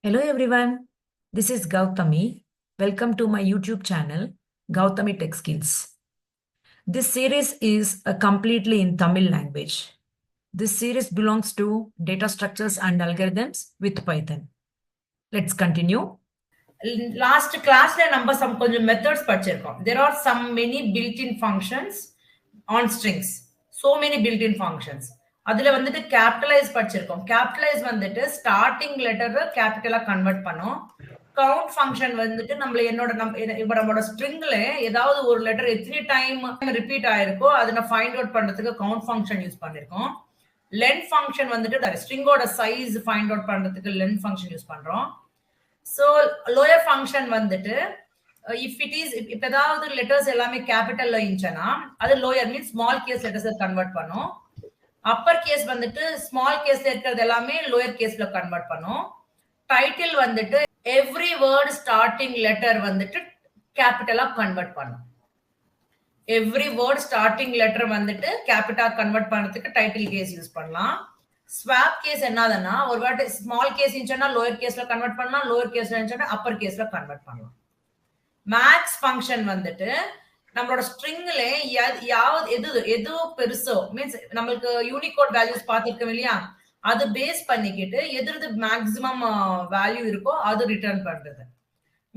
Hello everyone, this is Gautami. Welcome to my YouTube channel, Gautami Tech Skills. This series is completely in Tamil language. This series belongs to data structures and algorithms with Python. Let's continue. Last class நம்ம some கொஞ்சம் methods படிச்சிருக்கோம். There are some many built-in functions on strings. So many built-in functions. அதுல வந்துட்டு capitalize படிச்சிருக்கோம். Capitalize வந்துட்டு starting letter capital convert பண்ணும். Count function வந்துட்டு நம்மளோட stringல ஏதாவது ஒரு letter எத்தனை time repeat ஆயிருக்கோ அதை find out பண்றதுக்கு count function யூஸ் பண்ணிருக்கோம். Length function வந்துட்டு stringோட size find out பண்றதுக்கு length function யூஸ் பண்றோம். So lower function வந்துட்டு if it is if ஏதாவது letters எல்லாமே capitalல இருந்துச்சுனா அது lower means small case letters convert பண்ணும். upper case வந்துட்டு small caseல இருக்கிறது எல்லாமே lower caseல convert பண்ணும். title வந்துட்டு every word starting letter வந்துட்டு capitalா convert பண்ணும். every word starting letter வந்துட்டு capital convert பண்றதுக்கு title case யூஸ் பண்ணலாம். swap case என்னதுன்னா ஒரு வாட்டி ஸ்மால் கேஸ் இருந்துச்சுன்னா லோயர் கேஸ்ல கன்வெர்ட் பண்ணலாம், லோயர் கேஸ்ல இருந்துச்சுன்னா அப்பர் கேஸ்ல கன்வெர்ட் பண்ணலாம். மேக்ஸ் ஃபங்க்ஷன் வந்துட்டு நம்மளோட ஸ்ட்ரிங்ல எது பெருசோ மீன்ஸ் நம்மளுக்கு யூனிகோட் வேல்யூஸ் பார்த்திருக்கோம் இல்லையா, அது பேஸ் பண்ணிக்கிட்டு எது மேக்ஸிமம் வேல்யூ இருக்கோ அது ரிட்டர்ன் பண்றது.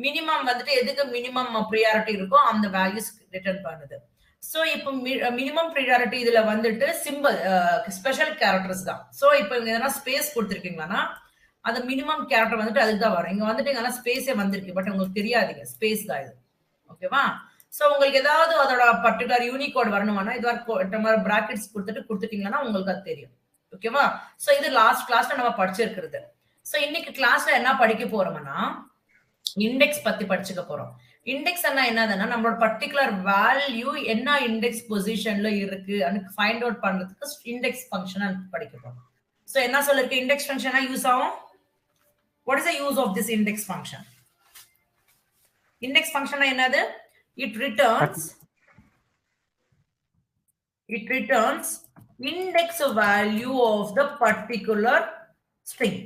மினிமம் வந்துட்டு எதுக்கு மினிமம் ப்ரியாரிட்டி இருக்கோ அந்த வேல்யூஸ் ரிட்டர்ன் பண்ணுது. சோ இப்போ மினிமம் ப்ரியாரிட்டி இதுல வந்துட்டு சிம்பிள் ஸ்பெஷல் கேரக்டர்ஸ் தான். சோ இப்போ இங்க எதனா ஸ்பேஸ் கொடுத்துருக்கீங்கன்னா அந்த மினிமம் கேரக்டர் வந்துட்டு அதுக்கு தான் வரும். இங்க வந்துட்டு ஸ்பேஸே வந்திருக்கு, பட் உங்களுக்கு தெரியாதுங்க ஸ்பேஸ் தான் இது. ஓகேவா? சோ உங்களுக்கு ஏதாவது அதோட பர்டிகுலர் யூனிகோட் வரணும்னா இது பிராக்கெட்ஸ் கொடுத்துட்டீங்கன்னா உங்களுக்கு அது தெரியும். ஓகேவா? சோ இது லாஸ்ட் கிளாஸ்ல நம்ம படிச்சிருக்கிறது. சோ இன்னைக்கு கிளாஸ்ல என்ன படிக்க போறோம்னா இண்டெக்ஸ் பத்தி படிச்சுக்க போறோம். இண்டெக்ஸ் என்னதுன்னா நம்மளோட பர்டிகுலர் வேல்யூ என்ன இண்டெக்ஸ் பொசிஷன்ல இருக்கு ஃபைண்ட் அவுட் பண்றதுக்கு இண்டெக்ஸ் ஃபங்க்ஷன் படிக்க போறோம். சோ என்ன சொல்லிருக்கு இண்டெக்ஸ் ஃபங்க்ஷனா யூஸ் ஆகும். What is the use of this index function? Index function என்னது? it returns index value of the particular string.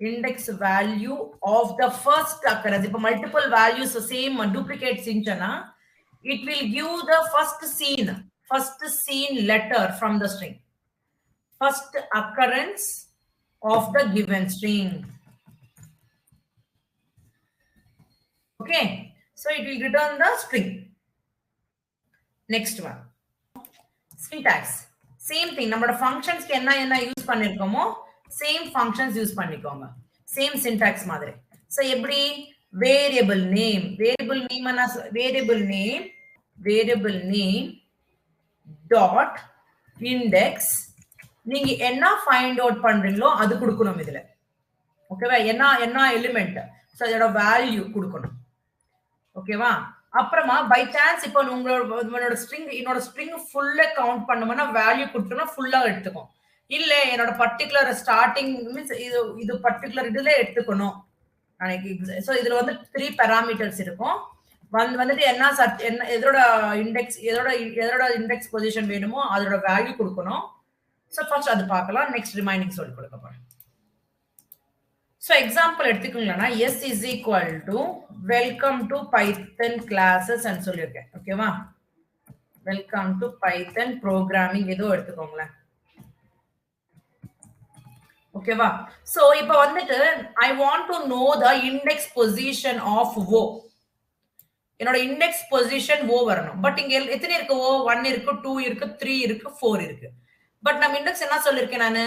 Index value of the first occurrence. If multiple values the same duplicates inchana, it will give the first seen letter from the string. First occurrence of the given string. Okay, so it will return the string. Next one, syntax. Same thing. நம்மளோட functions என்ன use பண்ணிருக்கோமோ same functions use பண்ணிக்கோங்க. Same syntax மாதிரி. So எப்படி variable name dot index நீங்க என்ன find out பண்றீங்களோ அது கொடுக்கணும் இதுல. ஓகேவா? என்ன எலிமெண்ட், சோ அதோட வேல்யூ கொடுக்கணும். ஓகேவா? அப்புறமா பை சான்ஸ் இப்போ உங்களோட ஸ்ட்ரிங் ஃபுல்லா கவுண்ட் பண்ணும்னா வேல்யூ கொடுத்தோம்னா ஃபுல்லா எடுத்துக்கும். இல்ல என்னோட பர்டிகுலர் ஸ்டார்டிங் மீன்ஸ் இது பர்டிகுலர் இதுல எடுத்துக்கணும். சோ இதுல வந்து 3 பாராமீட்டர்ஸ் இருக்கும். வந்துட்டு என்ன எதோட இண்டெக்ஸ் பொசிஷன் வேணுமோ அதோட வேல்யூ கொடுக்கணும். சோ ஃபர்ஸ்ட் அது பார்க்கலாம். நெக்ஸ்ட் ரிமைனிங் சொல்லி கொடுக்க போறேன். சோ எக்ஸாம்பிள் எடுத்துக்கீங்கன்னா s is equal to welcome to python classes ன்னு சொல்லியிருக்கேன். ஓகேவா? வெல்கம் டு பைத்தன் ப்ரோக்ராமிங் ஏதோ எடுத்துக்கோங்களேன். ஓகேவா? சோ இப்போ வந்துட்டு I want to know the index position of O. என்னோட இண்டெக்ஸ் பொசிஷன் ஓ வரணும். பட் இங்க எத்தனை இருக்கு? ஓ 1 இருக்கு, 2 இருக்கு, 3 இருக்கு, 4 இருக்கு. பட் நம்ம இண்டெக்ஸ் என்ன சொல்லிருக்கேன் நானு?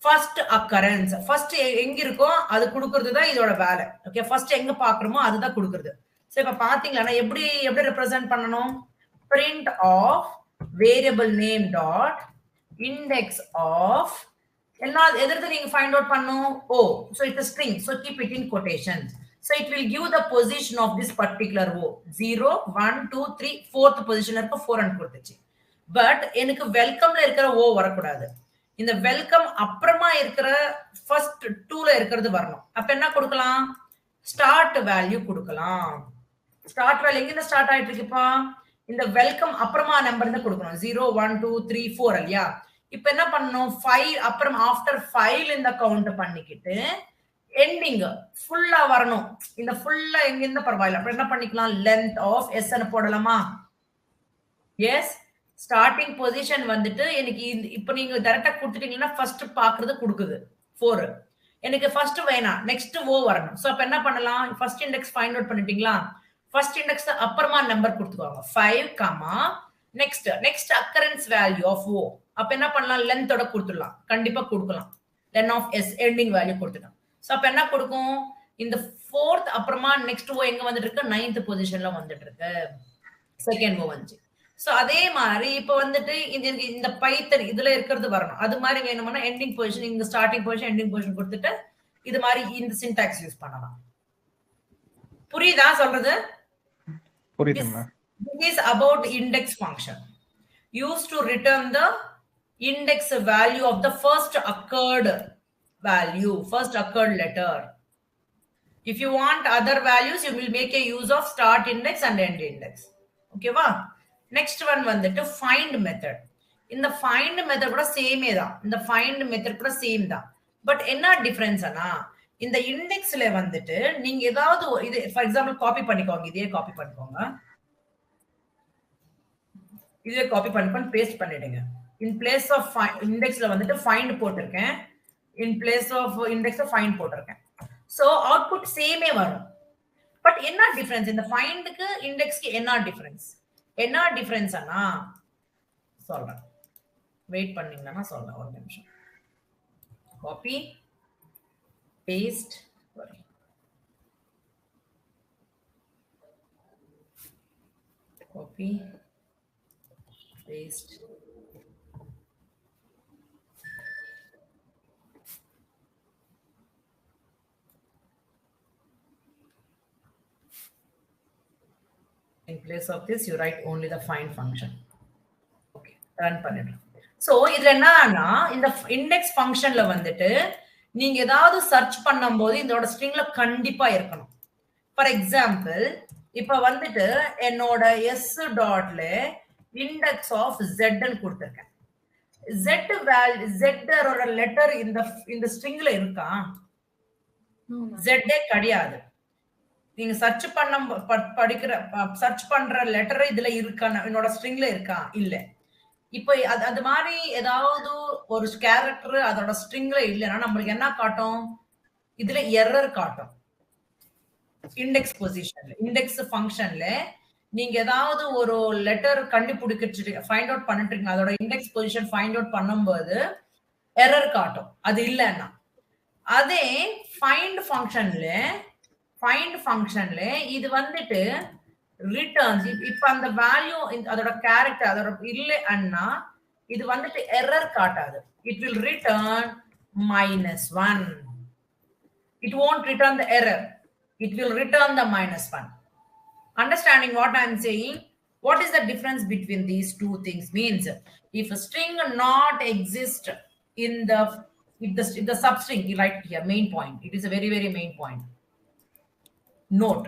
First occurrence. ஃபர்ஸ்ட் எங்க இருக்கோ அது கொடுக்கிறது தான் இதோட வேலை. ஓகே, ஃபர்ஸ்ட் எங்க பாக்குறோமோ அதுதான் கொடுக்கிறது. சோ இப்ப பாத்தீங்களா எப்படி ரெப்ரசென்ட் பண்ணணும்? print of variable name dot index of என்ன எதிர்த்து நீங்க ஃபைண்ட் அவுட் பண்ணும்? ஓ. so it's a string, so keep it in quotations. so it will give the position of this particular o. 0 1 2 3 fourth position இருக்க 4 ன்னு கொடுத்துச்சு. But எனக்கு வெல்கம்ல இருக்கிற ஓ வரக்கூடாது. இந்த வெல்கம் அப்புறமா இருக்கிற ஃபர்ஸ்ட் 2ல இருக்கிறது வரணும். அப்ப என்ன கொடுக்கலாம்? ஸ்டார்ட் வேல்யூ கொடுக்கலாம். ஸ்டார்ட் வேல்யூ எங்க ஸ்டார்ட் ஆயிட்டு இருக்குப்பா? இந்த வெல்கம் அப்புறமா நம்பர் தான் கொடுக்கணும். 0 1 2 3 4 இல்லையா? இப்ப என்ன பண்ணணும்? 5 அப்புறம் ஆஃப்டர் 5 இந்த கவுண்ட் பண்ணிக்கிட்டு எண்டிங் ஃபுல்லா வரணும். இந்த ஃபுல்லா எங்க இருந்தா பரவாயில்ல. அப்ப என்ன பண்ணிக்கலாம்? லென்த் ஆஃப் எஸ் ன்னு போடலாமா? எஸ். ஸ்டார்டிங் பொசிஷன் வந்துட்டு எனக்கு இப்ப நீங்க டைரக்டா கொடுத்துட்டீங்கன்னா ஃபர்ஸ்ட் பாக்குறது கொடுக்குது 4. எனக்கு ஃபர்ஸ்ட் வேணாம். நெக்ஸ்ட் ஓ வரணும். சோ அப்ப என்ன பண்ணலாம்? ஃபர்ஸ்ட் இண்டெக்ஸ் ஃபைண்ட் அவுட் பண்ணிட்டீங்களா? ஃபர்ஸ்ட் இண்டெக்ஸ் அப்புறமா நம்பர் கொடுத்துக்கோங்க. 5, next occurrence value of O. அப்ப என்ன பண்ணலாம்? லென்த்தோட கொடுத்துடலாம். கண்டிப்பா கொடுக்கலாம். Len of S ending value கொடுத்துட்டோம். சோ அப்ப என்ன கொடுக்கும்? இந்த 4th அப்புறமா நெக்ஸ்ட் ஓ எங்க வந்துட்டு இருக்கு? 9th பொசிஷன்ல வந்துட்டு இருக்கு. செகண்ட் ஓ வந்து. சோ அதே மாதிரி இப்ப வந்துட்டு இந்த பைத்தன் இதுல இருக்கிறது வரணும். அது மாதிரி வேணும்னா எண்டிங் பொசிஷன், இங்க ஸ்டார்டிங் பொசிஷன் எண்டிங் பொசிஷன் கொடுத்துட்டு இது மாதிரி இந்த சின்டாக்ஸ் யூஸ் பண்ணலாம். புரியுதா சொல்றது? புரியுதுங்க. This is about index function used to return the index value of the first occurred value, first occurred letter. If you want other values, you will make a use of start index and end index. Okay va? Next one வந்துட்டு find method. இந்த find method கூட சேமே தான். இந்த find method கூட same தான். But என்ன டிஃபரன்ஸ்னா இந்த இண்டெக்ஸ்ல வந்துட்டு நீங்க ஏதாவது இது ஃபார் எக்ஸாம்பிள் காப்பி பண்ணிக்கோங்க. இதே காப்பி பண்ணிக்கோங்க. இதே காப்பி பண்ணி பேஸ்ட் பண்ணிடுங்க. இன் பிளேஸ் ஆஃப் இண்டெக்ஸ்ல வந்துட்டு ஃபைண்ட் போட்டிருக்கேன். இன் பிளேஸ் ஆஃப் இண்டெக்ஸ்ல ஃபைண்ட் போட்டிருக்கேன். சோ அவுட்புட் சேமே வரும். பட் என்ன டிஃபரன்ஸ்? இந்த ஃபைண்டுக்கு இண்டெக்ஸ்க்கு என்ன டிஃபரன்ஸ்? என்ன டிஃபரன்ஸ்னா சொல்றேன். வெயிட் பண்ணீங்கன்னா சொல்றேன். ஒரு நிமிஷம். Copy paste copy paste. In place of this, you write only the find function. Okay, run பண்ணிடுறேன். So இதுல என்னன்னா இந்த index functionல வந்துட்டு நீங்க ஏதாவது சர்ச் பண்ணும்போது இதோட ஸ்ட்ரிங்ல கண்டிப்பா இருக்கணும். ஃபார் எக்ஸாம்பிள் இப்ப வந்துட்டு என்னோட s டாட்ல index of z ன்னு கொடுத்திருக்கேன். z வேல்யூ z ஓட லெட்டர் இந்த ஸ்ட்ரிங்ல இருக்கா? z கிடையாது. நீங்க சர்ச் பண்ற லெட்டர் இதுல இருக்கா? என்னோட ஸ்ட்ரிங்ல இருக்கா? இல்ல. இப்போ அது மாதிரி ஏதாவது ஒரு கேரக்டர் அதோட ஸ்ட்ரிங்ல இல்லைன்னா நம்மளுக்கு என்ன காட்டும்? இதுல எரர் காட்டும். இண்டெக்ஸ் பொசிஷன்ல இண்டெக்ஸ் ஃபங்க்ஷன்ல நீங்க ஏதாவது ஒரு லெட்டர் கண்டுபிடிச்சிட்டு ஃபைண்ட் அவுட் பண்ணிட்டு இருக்கீங்க. அதோட இண்டெக்ஸ் பொசிஷன் ஃபைண்ட் அவுட் பண்ணும்போது எரர் காட்டும். அது இல்லைன்னா அதே ஃபைண்ட் ஃபங்க்ஷன்ல இது வந்துட்டு ரிட்டர்ன்ஸ். இப்ப அந்த வேல்யூ அதோட கேரக்டர் அதோட இல்லைன்னா இது வந்துட்டு எரர் காட்டாது. It will return -1. It won't return the error. It will return the -1. Understanding what I'm saying? What is the difference between these two things? Means if a string not exist in if the substring, you write here main point. It is a very, very main point. Note.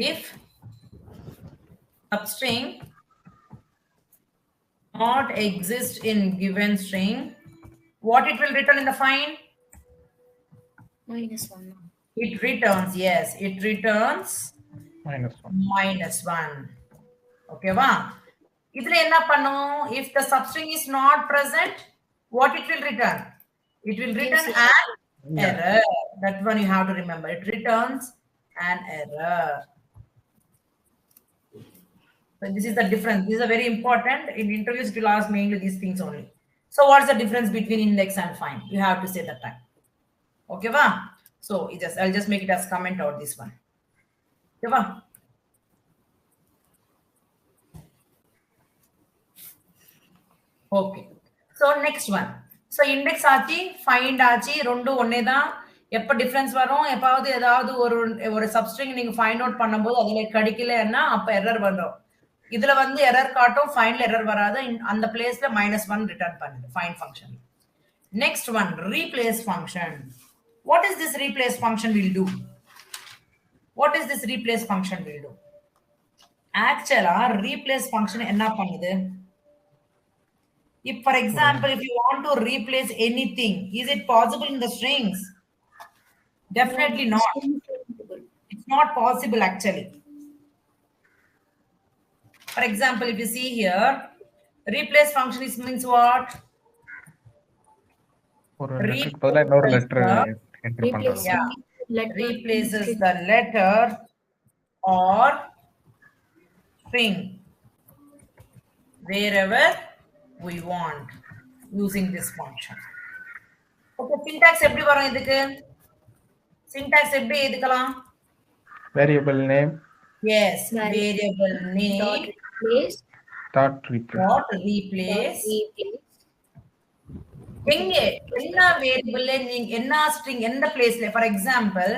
If substring not exist in given string, what it will return in the find? -1. It returns, yes, it returns -1. Okay va? Idhula enna pannum? If the substring is not present, what it will return? It will return an error. That one you have to remember. It returns an error. So this is the difference. This is a very important. In interviews, it will ask mainly these things only. So what's the difference between index and find? You have to say that time. Okay, va? So I'll just make it as comment out this one. Okay, va? Okay. So next one. So index ஆச்சு, find ஆச்சு, ரெண்டும் ஒண்ணே தான். எப்ப difference வரும்? எப்பாவது ஏதாவது ஒரு சப்ஸ்ட்ரிங் நீங்க ஃபைண்ட் அவுட் பண்ணும்போது அதுல கிடைக்கலன்னா அப்ப எரர் வரும். இதுல வந்து எரர் காட்டும், ஃபைண்ட்ல எரர் வராது. அந்த பிளேஸ்ல -1 ரிட்டர்ன் பண்ணுது find function. Next one replace function. What is this replace function will do? What is this replace function will do? ஆக்சுவலா ரீப்ளேஸ் ஃபங்க்ஷன் என்ன பண்ணுது? If, for example, if you want to replace anything, is it possible in the strings? Definitely not. It's not possible actually. For example, if you see here, replace function is means what? ஒரு லெட்டருக்கு பதிலா இன்னொரு letter entry பண்றது. Yeah. Replaces the letter or string wherever we want using this function. Okay, syntax எப்படி வரும் இதுக்கு? Syntax எப்படி எழுதிக்கலாம்? Variable name. Yes, variable name Dot replace. எங்க என்ன வேரியபிள் நீங்க என்ன ஸ்ட்ரிங் எந்த பிளேஸ்ல for example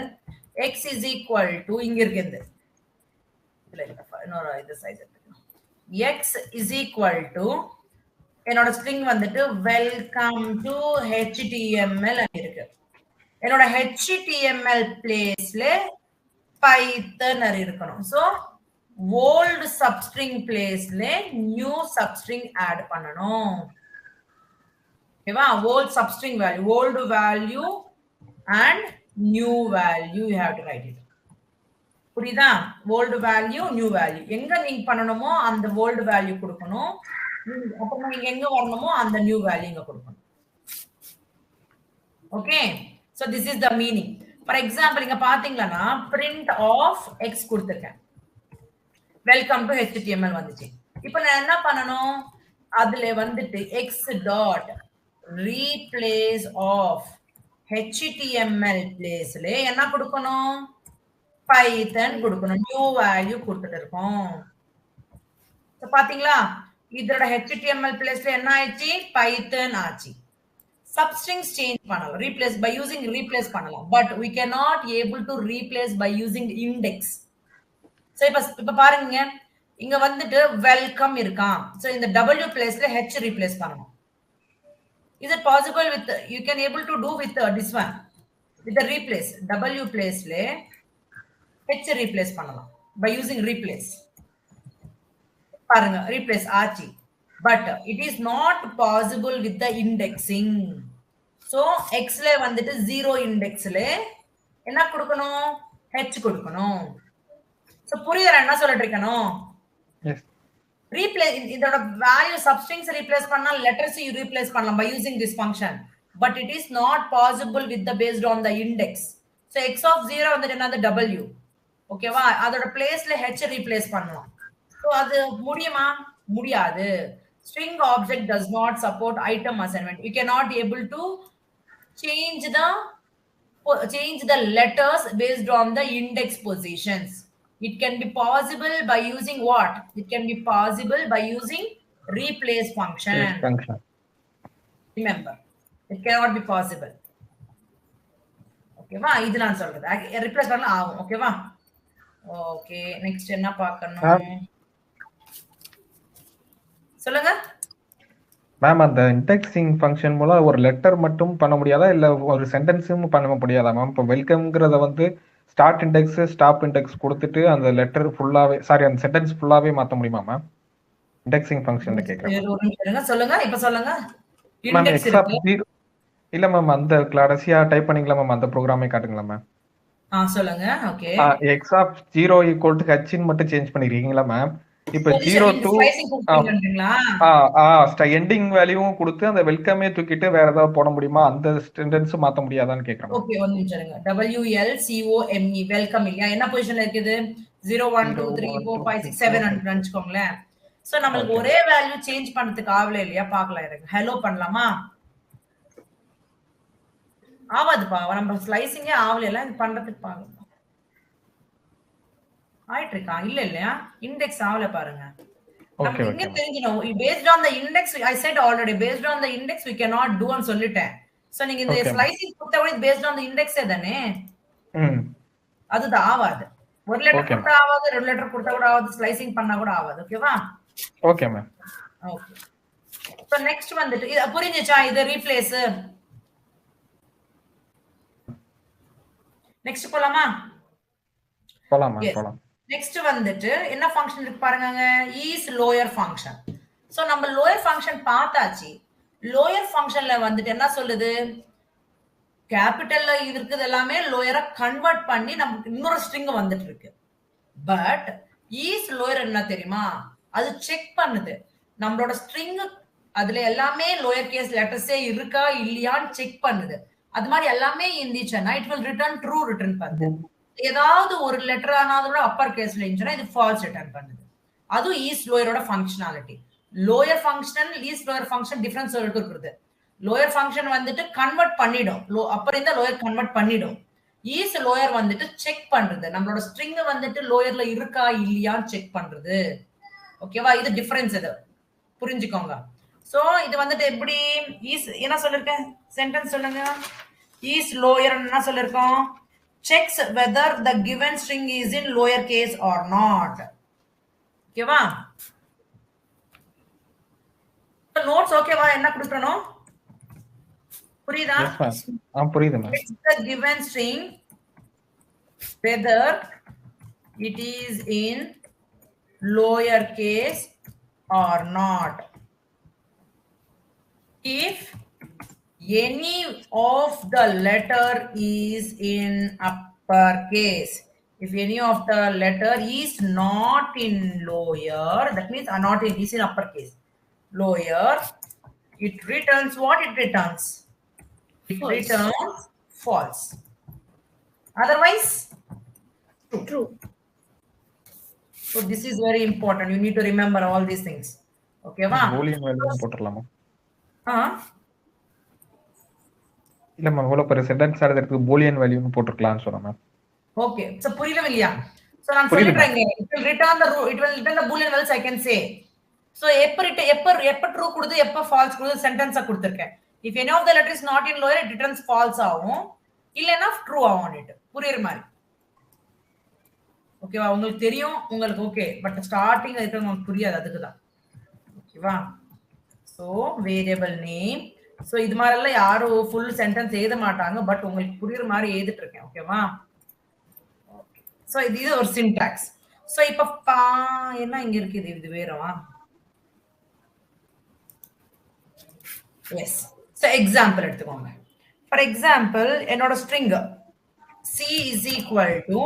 x is equal to இங்க இருக்குது இன்னொரு இது சைஸ் எடுத்துக்கலாம் x is equal to என்னோட ஸ்ட்ரிங் வந்துட்டு வெல்கம் டு html இருக்கு என்னோட html பிளேஸ்ல பைத்தன் இருக்கணும் சோ old substring பிளேஸ்ல new substring ஆட் பண்ணனும் ஓகேவா old substring value old value and new value you have to write it புரியுதா old value new value எங்க நீங்க பண்ணனுமோ அந்த old value கொடுக்கணும் அப்புறம் நீங்க எங்க வரணுமோ அந்த new value இங்க கொடுக்கணும் okay so this is the meaning for example இங்க பாத்தீங்களா print of x கொடுத்திருக்கேன் welcome to html வந்துச்சு இப்போ நான் என்ன பண்ணனும் அதுல வந்துட்டு x dot replace of html placeல என்ன கொடுக்கணும் python கொடுக்கணும் new value கொடுத்துட்டு இருக்கோம் சோ பாத்தீங்களா இதோட html placeல என்ன ஆயிச்சு python ஆச்சு substrings change பண்ணலாம் replace by using replace பண்ணலாம் but we cannot able to replace by using index so இப்ப பாருங்க இங்க வந்துட்டு welcome இருக்கான் சோ இந்த w placeல h replace பண்ணனும் is it possible with you can able to do with this one with the replace w place le h replace பண்ணலாம் by using replace பாருங்க replace ஆச்சு but it is not possible with the indexing so x ல வந்துட்டு 0 index ல என்ன கொடுக்கணும் h கொடுக்கணும் so புரியுதா என்ன சொல்லிட்டு இருக்கணும் Yes. replace இதோட value substrings replace பண்ணா letters you replace பண்ணலாம் by using this function but it is not possible with the based on the index so x of 0 வந்து என்னது w ஓகேவா அதோட பிளேஸ்ல h replace பண்ணலாம் so அது முடியுமா முடியாது string object does not support item assignment you cannot able to change the letters based on the index positions. It can be possible by using what? It can be possible by using replace function. Remember, it cannot be possible. Okay, va? Idu nan solradhu. Replace panna agum. Okay, va? Okay, next enna paakanum? சொல்லுங்க ma'am அந்த indexing function மூலம் ஒரு letter மட்டும் பண்ண முடியாதா இல்ல ஒரு சென்டென்ஸும் பண்ண முடியாதா மேம் இப்போ வெல்கம்ங்கிறத வந்து ஸ்டார்ட் இண்டெக்ஸ் ஸ்டாப் இண்டெக்ஸ் கொடுத்துட்டு அந்த லெட்டர் ஃபுல்லாவே அந்த சென்டென்ஸ் ஃபுல்லாவே மாத்த முடியுமா மேம் இண்டெக்ஸிங் ஃபங்க்ஷன்ல கேக்குறேன் சொல்லுங்க இப்ப சொல்லுங்க மேம் எக்ஸாப்ட் 0 இல்ல மேம் அந்த கடைசியா டைப் பண்ணீங்களா மேம் அந்த ப்ரோகிராமை காட்டுங்களா மேம் சொல்லுங்க ஓகே எக்ஸாப்ட் 0 = h ன்னு மட்டும் சேஞ்ச் பண்ணிருக்கீங்களா மேம் இப்ப 0 to எண்டிங் வேல்யூவும் கொடுத்து அந்த வெல்கமே தூக்கிட்டு வேற ஏதாவது போட முடியுமா அந்த சென்டென்ஸ் மாத்த முடியாதான்னு கேக்குறேன் ஓகே ஒரு நிமிஷம் இருங்க WLCOME வெல்கம் இல்லையா என்ன பொசிஷன்ல இருக்குது 0 1 2 3 4 5 6 7 ன்னு நினைச்சுக்கோங்களே சோ நமக்கு ஒரே வேல்யூ சேஞ்ச் பண்றதுக்கு ஆவல இல்லையா பார்க்கலாம் இருங்க ஹலோ பண்ணலாமா ஆவாதுப்பா நம்ம ஸ்லைசிங்கே ஆவல இல்ல இது பண்றதுக்கு பாருங்க ஆயிட்டு இருக்கா இல்ல இல்லையா இண்டெக்ஸ் ஆவல பாருங்க நமக்கு இங்க தெரிஞ்சணும் based on the index I said already based on the index we cannot do ன்னு சொல்லிட்டேன் சோ நீங்க இந்த slicing கொடுத்தவரை based on the index தானே அதுதான் ஆவாது ஒரு லெட்டர் கொடுத்தா ஆவாது ரெண்டு லெட்டர் கொடுத்தா கூட ஆவாது ஸ்லைசிங் பண்ணா கூட ஆவாது ஓகேவா okay ma'am okay so next வந்துட்டு இது புரிஞ்சுச்சா இது ரீப்ளேஸ் நெக்ஸ்ட் போலாமா போலாம் மேம் போலாம் நெக்ஸ்ட் வந்துட்டு என்ன ஃபங்க்ஷன் இருக்கு பாருங்க, இஸ் லோயர் ஃபங்க்ஷன். சோ நம்ம லோயர் ஃபங்க்ஷன் பார்த்தாச்சு. லோயர் ஃபங்க்ஷன்ல வந்துட்டு என்ன சொல்லுது, கேபிட்டல்ல இருக்குது எல்லாமே லோயரா கன்வெர்ட் பண்ணி நமக்கு இன்னொரு ஸ்ட்ரிங் வந்துட்டு இருக்கு. பட் ஈஸ் லோயர் என்ன தெரியுமா, அது செக் பண்ணுது நம்மளோட ஸ்ட்ரிங் அதுல எல்லாமே லோயர் கேஸ் லெட்டர்ஸே இருக்கா இல்லையான்னு செக் பண்ணுது. அது மாதிரி எல்லாமே இருந்துச்சுன்னா it will return true return பண்ணுது. ஏதாவது ஒரு லெட்டர் ஆனாலும் அப்பர் கேஸ்ல இருந்துச்சுன்னா இது ஃபால்ஸ் ரிட்டர்ன் பண்ணுது. அதுவும் ஈஸ் லோயரோட ஃபங்க்ஷனாலிட்டி. Lower function is lower function difference இருக்குது. லோயர் ஃபங்க்ஷன் வந்துட்டு கன்வெர்ட் பண்ணிடும், அப்பர் இருந்தா லோயர் கன்வெர்ட் பண்ணிடும். ஈஸ் லோயர் வந்துட்டு செக் பண்றது நம்மளோட ஸ்ட்ரிங் வந்துட்டு லோயர்ல இருக்கா இல்லையான்னு செக் பண்றது. ஓகேவா, இது டிஃபரன்ஸ், இது புரிஞ்சுக்கோங்க. சோ இது வந்துட்டு எப்படி ஈஸ் என்ன சொல்லிருக்கேன், சென்டென்ஸ் சொல்லுங்க. ஈஸ் லோயர் என்ன சொல்லிருக்கோம், checks whether the given string is in lower case or not. ஓகேவா, நோட்ஸ் ஓகேவா, என்ன கொடுக்கணும் புரியுதா? புரியுது ma'am. Checks the given string whether it is in lower case or not. If any of the letter is in uppercase, if any of the letter is not in lower, that means not in, is in uppercase, lower, it returns what it returns? It False. returns false. Otherwise, True. so this is very important. You need to remember all these things. Okay, va? Boolean value போட்டுறலாமா? இல்ல ma'am, இவ்வளவு பெரிய sentence எழுதுறதுக்கு Boolean வேல்யூன்னு போட்டுக்கலாம்னு சொன்னேன் ma'am. Okay, so புரியல இல்லையா? So நான் சொல்லிட்டேன், it will return the boolean values I can say. So எப்ப ட்ரூ கொடுத்து எப்ப ஃபால்ஸ் கொடுத்து சென்டென்ஸா கொடுத்திருக்கேன். if any of the letter is not in lower, it returns false ஆகும், இல்லனா ட்ரூ ஆகும். it புரியுற மாதிரி. ஓகேவா, உங்களுக்கு தெரியும், உங்களுக்கு ஓகே, பட் ஸ்டார்டிங் அதுக்கு உங்களுக்கு புரியாது, அதுக்கு தான். ஓகேவா, சோ வேரியபிள் நேம். சோ இது மாதிரி எல்லாம் யாரும் ஃபுல் சென்டென்ஸ் எழுத மாட்டாங்க, பட் உங்களுக்கு புரியுற மாதிரி எழுதிட்டு இருக்கேன். ஓகேவா, சோ இது ஒரு சின்டாக்ஸ். சோ இப்ப என்ன இங்க இருக்குது, இது வேறவா? எஸ். சோ எக்ஸாம்பிள் எடுத்துக்கோங்க. ஃபார் எக்ஸாம்பிள் என்னோட string c is equal to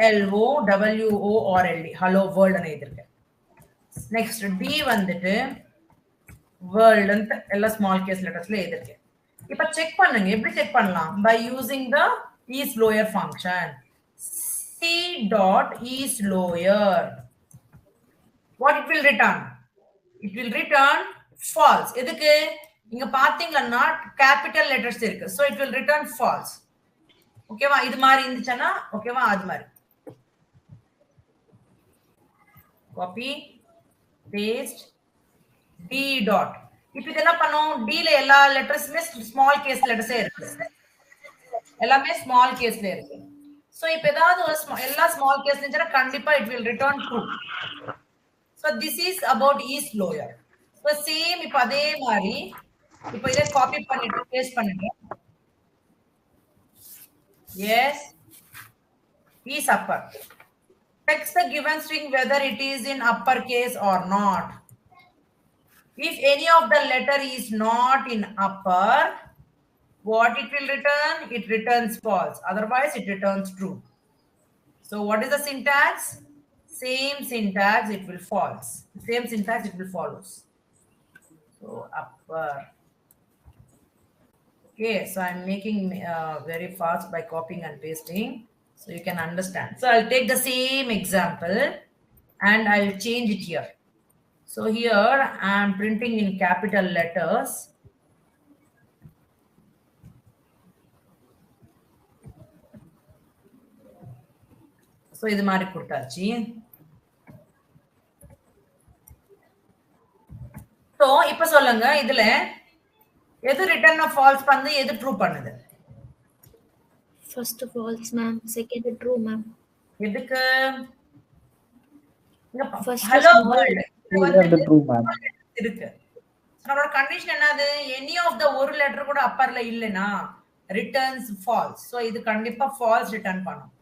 HELLOWORLD, hello world னு எழுதிருக்கேன். நெக்ஸ்ட் d வந்துட்டு வேர்ல்ட் எல்லாம் ஸ்மால் கேஸ் லெட்டர்ஸ்ல எழுதிருக்கேன். இப்ப செக் பண்ணுங்க, எப்படி செக் பண்ணலாம்? By using the is lower function. c dot is lower, what it will return? It will return false. எதுக்கு? இங்க பாத்தீங்கன்னா கேபிட்டல் லெட்டர்ஸ் இருக்கு, so it will return false. ஓகேவா, இது மாதிரி இருந்துச்சுன்னா ஓகேவா, அது மாதிரி காப்பி பேஸ்ட் d dot. இப்போ இது என்ன பண்ணும், d ல எல்லா லெட்டர்ஸ்மே ஸ்மால் கேஸ் லெட்டர்ஸே இருக்கு, எல்லாமே ஸ்மால் கேஸ்ல இருக்கு. சோ இப்போ ஏதாவது ஒரு எல்லா ஸ்மால் கேஸ்ல இருந்துச்சுன்னா கண்டிப்பா it will return true. So this is about is lower. So same இப்போ அதே மாதிரி இப்போ இதை காப்பி பண்ணிட்டு பேஸ்ட் பண்ணிட்டு, yes, is upper. Text the given string whether it is in uppercase or not. If any of the letter is not in upper, what it will return? It returns false. Otherwise, it returns true. So what is the syntax? Same syntax, it will false. Same syntax, it will follows. So upper. Okay, so I'm making very fast by copying and pasting, so you can understand. So I'll take the same example and I'll change it here. So here I'm printing in capital letters. So இது மாதிரி கொடுத்தாச்சு. So இப்ப சொல்லுங்க, இதுல எது return falls பண்ணுது, எது true பண்ணுது? First false ma'am, second true ma'am. எதுக்கு? First hello small. World true ma'am. இருக்கு. நம்மளோட கண்டிஷன் என்னது? எனி ஆஃப் த ஒரு லெட்டர் கூட அப்பர்ல இல்லனா ரிட்டர்ன்ஸ் ஃபால்ஸ். சோ இது கண்டிப்பா ஃபால்ஸ் ரிட்டர்ன் பண்ணும்.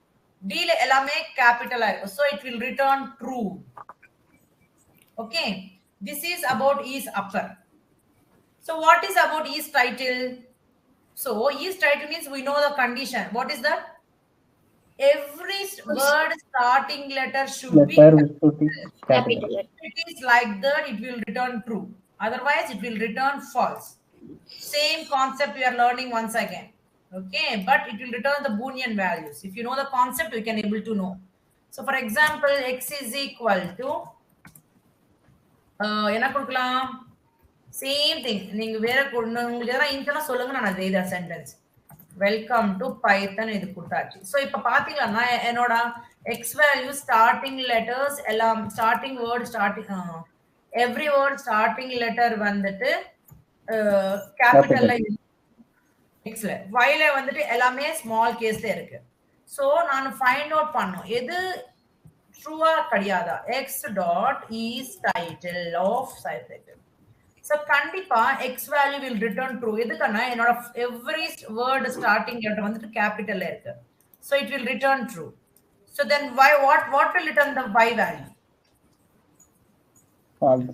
D ல எல்லாமே கேபிட்டலா இருக்கு. So it will return true. Okay. This is about is upper. So what is about is title? So is title means we know the condition. What is that? Every word starting letter should be Letter should be capital. Capital letter. If it is like that, it will return true. Otherwise, it will return false. Same concept we are learning once again. Okay, but it will return the Boolean values. If you know the concept, you can able to know. So, for example, x is equal to என்ன கொடுக்கலாம்? Same thing. நீங்க வேற உங்களுக்கு எதனா இன்டர்னா சொல்லுங்க, நான் அதை எழுத சென்டென்ஸ். வெல்கம் டு பைத்தன் இது கொடுத்தாச்சு. ஸோ இப்போ பார்த்தீங்கன்னா என்னோட எக்ஸ் வேல்யூ ஸ்டார்டிங் லெட்டர்ஸ் எல்லாம் starting word starting every word starting letter வந்துட்டு கேபிட்டல்ல எக்ஸ்ல வைல வந்துட்டு எல்லாமே ஸ்மால் கேஸ்ல இருக்கு. ஸோ நான் ஃபைண்ட் அவுட் பண்ணும் எது ட்ரூவா கிடையாதா. X dot is title of சைட்டில். So கண்டிப்பா x value will return true. எதுக்குன்னா என்னோட every word starting letter வந்துட்டு கேபிட்டல்ல இருக்கு. So it will return true. So then why what will return the y value? False.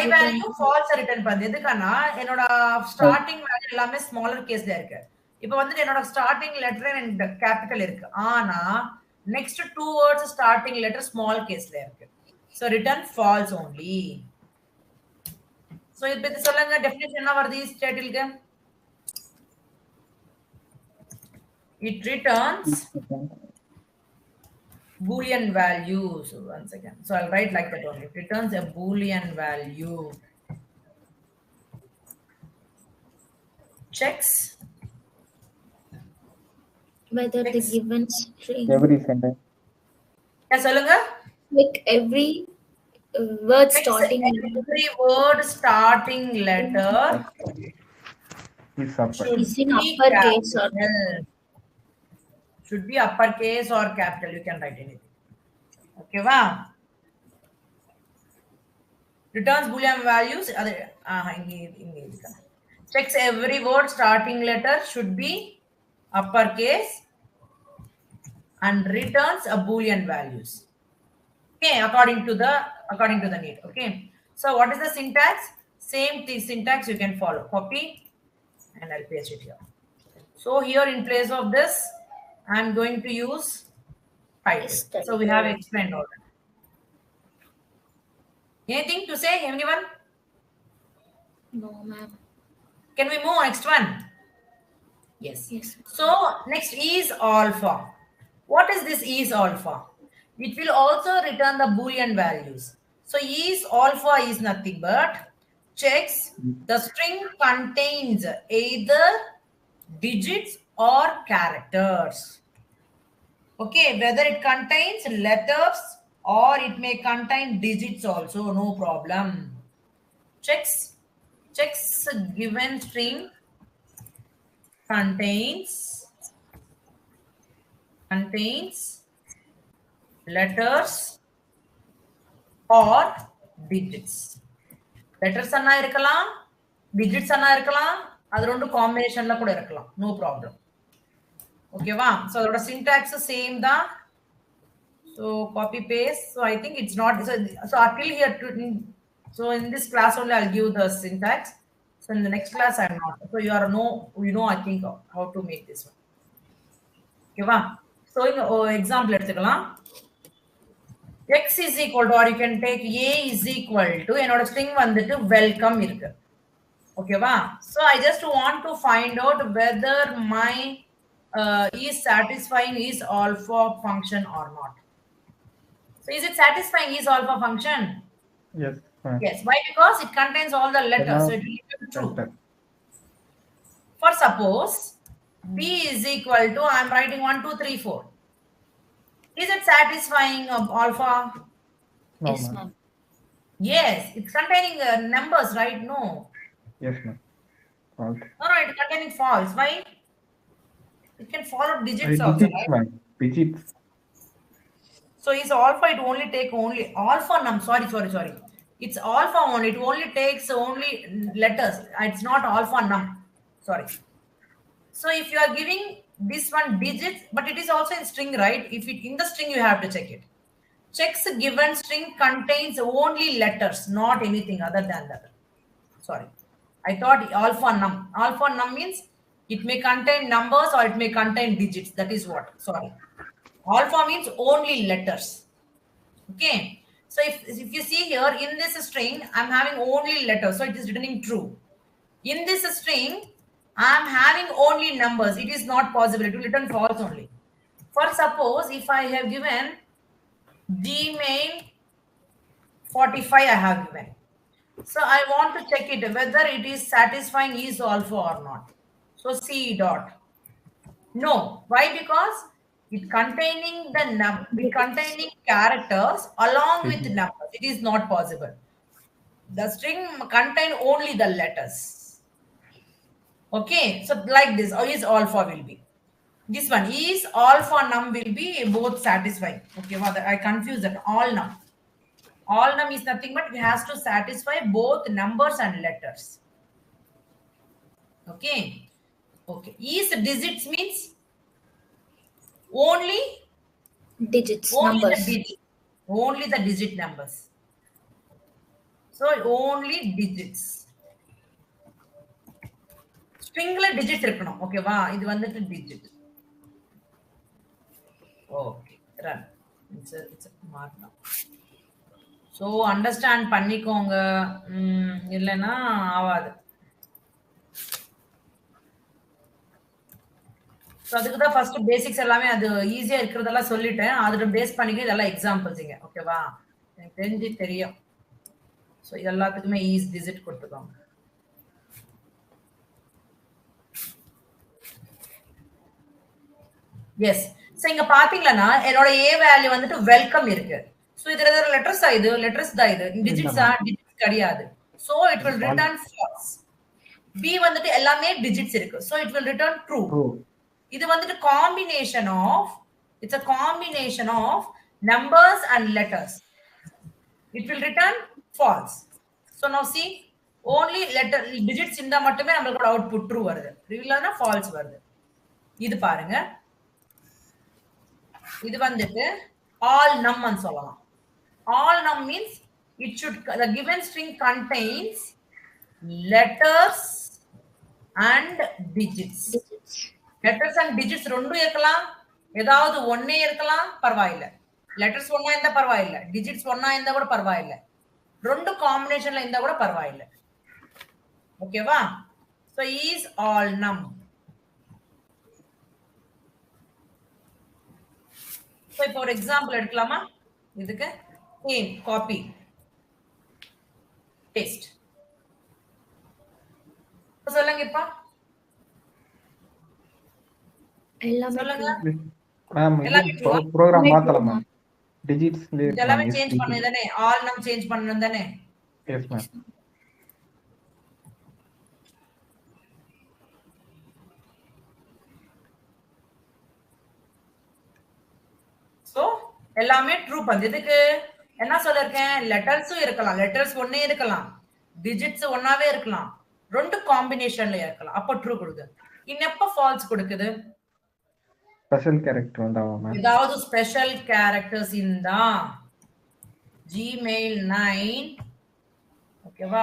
Y value false return பண்ணுது. எதுக்குன்னா என்னோட starting value எல்லாமே smaller caseல இருக்கு. இப்போ வந்துட்டு என்னோட starting letter and capital இருக்கு. ஆனா next two words starting letter small caseல இருக்கு. So return false only. So இப்ப இது சொல்லுங்க டெஃபினிஷன் என்ன வருது is title-க்கு? It returns Boolean value. So one second. So I'll write like that only. It returns a Boolean value. Checks Whether the given string, Every sentence. சொல்லுங்க. like every word Checks starting every word starting letter Is upper. is in uppercase or should be uppercase or capital. You can write anything. Okay, wow. Returns Boolean values. Checks every word starting letter should be uppercase and returns a Boolean values. Okay, according to the need. Okay. So what is the syntax? Same syntax you can follow. Copy and I'll paste it here. So here in place of this, I'm going to use title. So we have explained all that. Anything to say, anyone? no, ma'am. Can we move next one? Yes. Yes. So next is alpha. What is this is alpha? It will also return the Boolean values. So is alpha is nothing but checks the string contains either digits or characters. Okay, whether it contains letters or it may contain digits also, no problem. Checks given string contains letters or digits. Letters அண்ணா இருக்கலாம், digits அண்ணா இருக்கலாம், அது ரெண்டு காம்பினேஷன்ல கூட இருக்கலாம், no problem. ஓகேவா? So அதோட syntax same தான். So copy paste. So I think it's not so until here so in this class only I'll give the syntax. So in the next class I'm not. So you know I think how to make this one. ஓகேவா? So in example எடுத்துக்கலாம். X is equal to or you can take A is equal to என்னோட string வந்துட்டு welcome இருக்கு. ஓகேவா? So I just want to find out whether my is satisfying is alpha function or not. So is it satisfying is alpha function? Yes. Yes. Why? Because it contains all the letters. So it will be true. For suppose B is equal to I'm writing 1, 2, 3, 4. Is it satisfying of alpha? No, Yes, ma'am. ma'am. Yes. It's containing numbers, right? No. Yes, ma'am. False. No, it's containing false. Why? It can follow digits also, Digits, right? ma'am. Digits. So is alpha, it only take only alpha num. Sorry. It's alpha only. It only takes only letters. It's not alpha num. Sorry. So if you are giving this one digits, but it is also in string, right? If it in the string, you have to check it. Checks given string contains only letters, not anything other than that. Sorry, I thought alpha num. Alpha num means it may contain numbers or it may contain digits. That is what. Sorry. Alpha means only letters. Okay. So if you see here in this string, I'm having only letters. So it is returning true. In this string, I'm having only numbers. It is not possible. It will return false only. For suppose if I have given Gmail 45, I have given. So I want to check it whether it is satisfying is alpha or not. So C dot. No. Why? Because it containing containing characters along with numbers. It is not possible. The string contain only the letters. Okay. So like this, or is alpha will be. This one is alpha num will be both satisfying. Okay, well, I confuse that. All num. All num is nothing but it has to satisfy both numbers and letters. Okay. Okay. Is digits means only Digits, only numbers. the digit. Only the digit numbers. So only digits. Stringல digits இருக்கணும். ஓகேவா? இது வந்துட்டு digit. Okay. Run. It's a mark now. So understand பண்ணிக்கோங்க. இல்லைன்னா ஆவாது. So அதுக்கு தான் first basics எல்லாமே அது ஈஸியா இருக்கிறதெல்லாம் சொல்லிட்டேன். அதோட பேஸ் பண்ணிக்க இதெல்லாம் எக்ஸாம்பிள்ஸுங்க. ஓகேவா? எனக்கு தெரிஞ்சு தெரியும். ஸோ இது எல்லாத்துக்குமே ஈஸ் டிஜிட் கொடுத்துக்கோங்க. எஸ். ஸோ இங்க பாத்தீங்கன்னா என்னோட ஏ வேல்யூ வந்துட்டு வெல்கம் இருக்கு. ஸோ இதுல லெட்டர்ஸ் இது லெட்டர்ஸ் தான் இது டிஜிட்ஸா டிஜிட்ஸ் கிடையாது. So it will return false. B வந்துட்டு எல்லாமே டிஜிட்ஸ் இருக்கு. So it will return true. இது வந்துட்டு combination of it's a combination of numbers and letters. It will return false. So now see only letter digits இருந்தா மட்டுமே நமக்கு output true வருது. இல்லனா false வருது. இது பாருங்க. இது வந்துட்டு all num ன்னு சொல்லலாம். All num means it should the given string contains letters and digits. Letters and digits ரெண்டும் இருக்கலாம். ஏதாவது ஒண்ணே இருக்கலாம் பரவாயில்லை. லெட்டர்ஸ் ஒண்ணா இருந்தா பரவாயில்லை. டிஜிட்ஸ் ஒண்ணா இருந்தா கூட பரவாயில்லை. ரெண்டு காம்பினேஷன்ல இருந்தா கூட பரவாயில்லை. ஓகேவா? So is all num. So இப்போ ஒரு எக்ஸாம்பிள் எடுக்கலாமா? இதுக்கு same copy paste. சொல்லுங்க இப்ப. சொல்லுங்க. மேம் இது ப்ரோகிராம் மாத்தலாம் மேம். டிஜிட்ஸ்ல எல்லாமே சேஞ்ச் பண்ணனும் தானே? ஆல் நம் சேஞ்ச் பண்ணனும் தானே? Yes ma'am. சோ எல்லாமே ட்ரூ பண்ணதுக்கு என்ன சொல்லிருக்கேன்? லெட்டர்ஸும் இருக்கலாம். லெட்டர்ஸ் ஒண்ணே இருக்கலாம். டிஜிட்ஸ் ஒண்ணாவே இருக்கலாம். ரெண்டு காம்பினேஷன்ல இருக்கலாம். அப்ப ட்ரூ கொடுக்குது. இன்னப்ப ஃபால்ஸ் கொடுக்குது. ஸ்பெஷல் கேரக்டர் வந்தாவா மேம்? ஏதாவது ஸ்பெஷல் கேரக்டர்ஸ் இருந்தா Gmail 9 ஓகேவா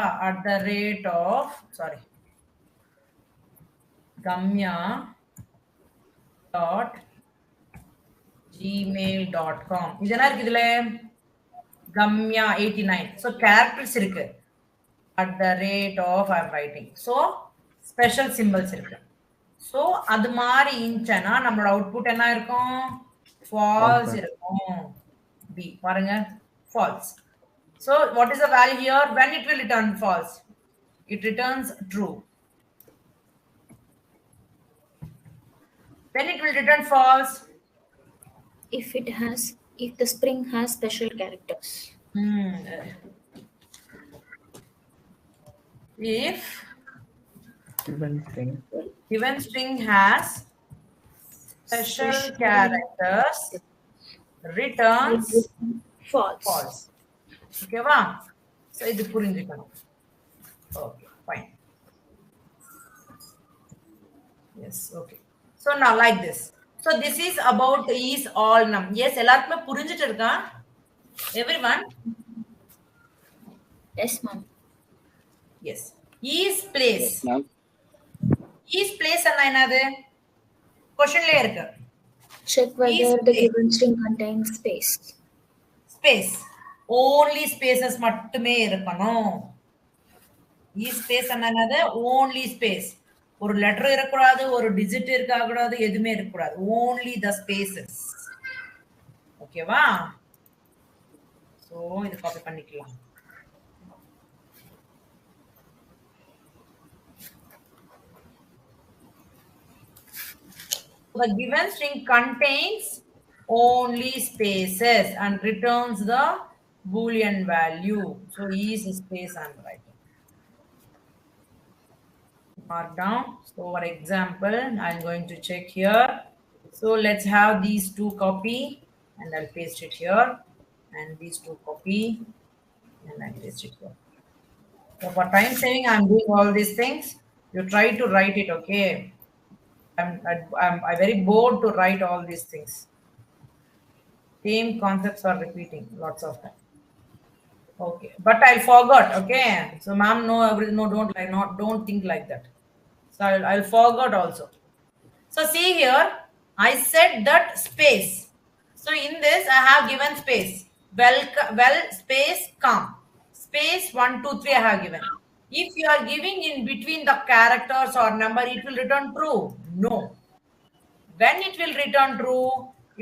gamya.gmail.com இது என்ன இருக்கு இதுல? gamya 89. so characters இருக்கு. @ I'm writing. so special symbols இருக்கு. so அது மாதிரி இருந்துச்சுன்னா நம்மளோட அவுட்புட் என்ன இருக்கும்? false இருக்கும். B பாருங்க false. so what is the value here? When it will return false? It returns true. When it will return false? If the string has special characters. If given string has special characters, returns false. Okay va? So idu purinjikano. Okay, fine. Yes, okay. So now like this. So this is about is all num. Yes, எல்லாருக்குமே புரிஞ்சிட்டு இருக்கா? Everyone? Yes, ma'am. Yes. Is place. Yes, ma'am. Is place என்ன என்னது? Questionலயே இருக்கு. Check whether Is the place. given string contains space. Space. Only spaces மட்டுமே இருக்கணும். Is space என்னது? Only space. ஒரு லெட்டர் இருக்கக்கூடாது, ஒரு டிஜிட் இருக்கக்கூடாது, எதுவுமே இருக்கக்கூடாது. Only the spaces. ஓகேவா? சோ இது காப்பி பண்ணிக்கலாம். The given string contains only spaces and returns the Boolean value. So is space I'm writing. Mark down. So for example, I'm going to check here. So let's have these two copy and I'll paste it here, and these two copy and I'll paste it here. So for time saving, I'm doing all these things. You try to write it, okay? I'm very bored to write all these things. Same concepts are repeating lots of time. Okay, but I forgot. Okay, so ma'am, no, don't think like that. So I'll forgot also. So see here, I said that space. So in this, I have given space. Well, space, come. Space 1, 2, 3 I have given. If you are giving in between the characters or number, it will return true. No. When it will return true,